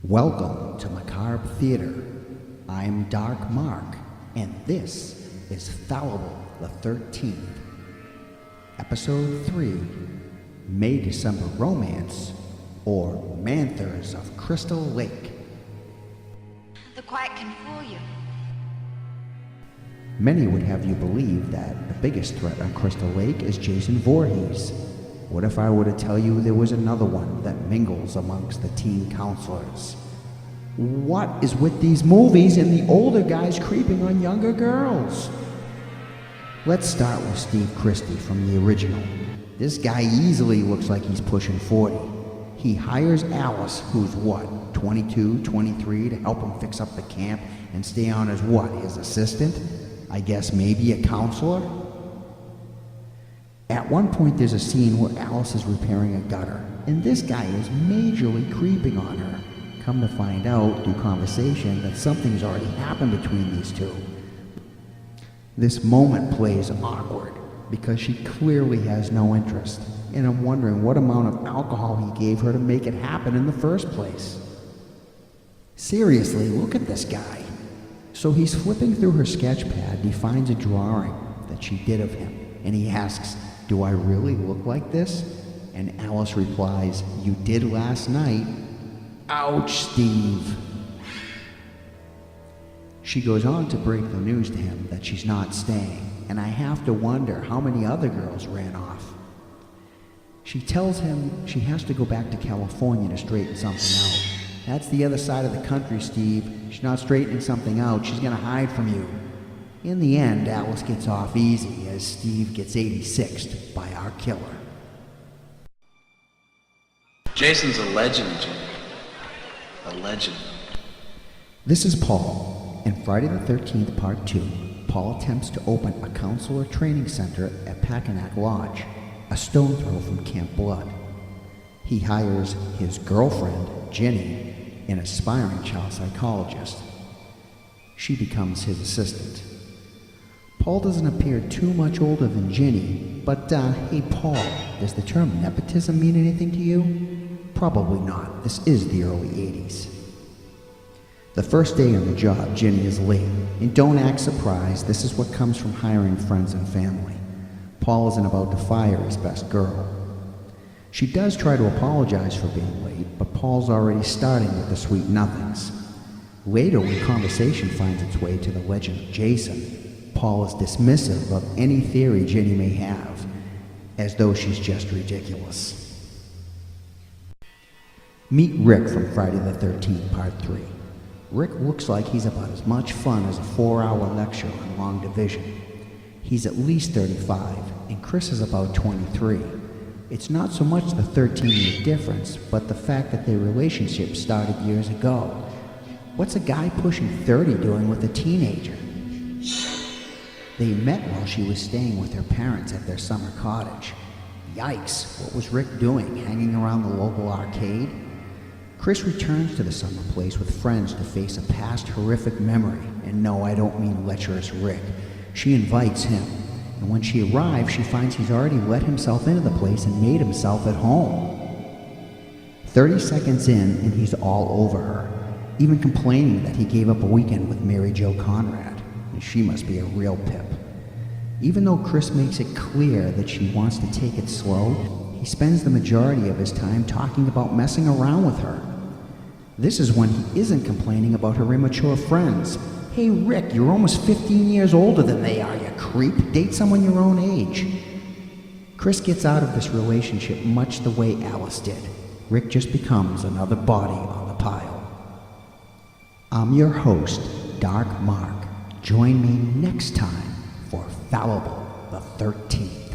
Welcome to Macabre Theater. I'm Dark Mark, and this is Fallible the 13th. Episode 3, May-December Romance, or Manthers of Crystal Lake. The quiet can fool you. Many would have you believe that the biggest threat on Crystal Lake is Jason Voorhees. What if I were to tell you there was another one that mingles amongst the teen counselors? What is with these movies and the older guys creeping on younger girls? Let's start with Steve Christie from the original. This guy easily looks like he's pushing 40. He hires Alice, who's what, 22, 23, to help him fix up the camp and stay on as what, his assistant? I guess maybe a counselor? At one point there's a scene where Alice is repairing a gutter, and this guy is majorly creeping on her. Come to find out through conversation that something's already happened between these two. This moment plays awkward because she clearly has no interest, and I'm wondering what amount of alcohol he gave her to make it happen in the first place. Seriously, look at this guy. So he's flipping through her sketch pad and he finds a drawing that she did of him, and he asks, "Do I really look like this?" And Alice replies, "You did last night." Ouch, Steve. She goes on to break the news to him that she's not staying, and I have to wonder how many other girls ran off. She tells him she has to go back to California to straighten something out. That's the other side of the country, Steve. She's not straightening something out. She's gonna hide from you. In the end, Alice gets off easy as Steve gets 86'd by our killer. Jason's a legend, Jim. A legend. This is Paul. In Friday the 13th, Part 2, Paul attempts to open a counselor training center at Packanack Lodge, a stone throw from Camp Blood. He hires his girlfriend, Jenny, an aspiring child psychologist. She becomes his assistant. Paul doesn't appear too much older than Ginny, but hey Paul, does the term nepotism mean anything to you? Probably not. This is the early 80s. The first day on the job, Ginny is late, and don't act surprised, this is what comes from hiring friends and family. Paul isn't about to fire his best girl. She does try to apologize for being late, but Paul's already starting with the sweet nothings. Later, when conversation finds its way to the legend of Jason, Paul is dismissive of any theory Jenny may have, as though she's just ridiculous. Meet Rick from Friday the 13th, Part 3. Rick looks like he's about as much fun as a 4-hour lecture on long division. He's at least 35, and Chris is about 23. It's not so much the 13-year difference, but the fact that their relationship started years ago. What's a guy pushing 30 doing with a teenager? They met while she was staying with her parents at their summer cottage. Yikes, what was Rick doing, hanging around the local arcade? Chris returns to the summer place with friends to face a past horrific memory, and no, I don't mean lecherous Rick. She invites him, and when she arrives, she finds he's already let himself into the place and made himself at home. 30 seconds in, and he's all over her, even complaining that he gave up a weekend with Mary Jo Conrad, and she must be a real pip. Even though Chris makes it clear that she wants to take it slow, he spends the majority of his time talking about messing around with her. This is when he isn't complaining about her immature friends. Hey Rick, you're almost 15 years older than they are, you creep. Date someone your own age. Chris gets out of this relationship much the way Alice did. Rick just becomes another body on the pile. I'm your host, Dark Mark. Join me next time for Fallible the 13th.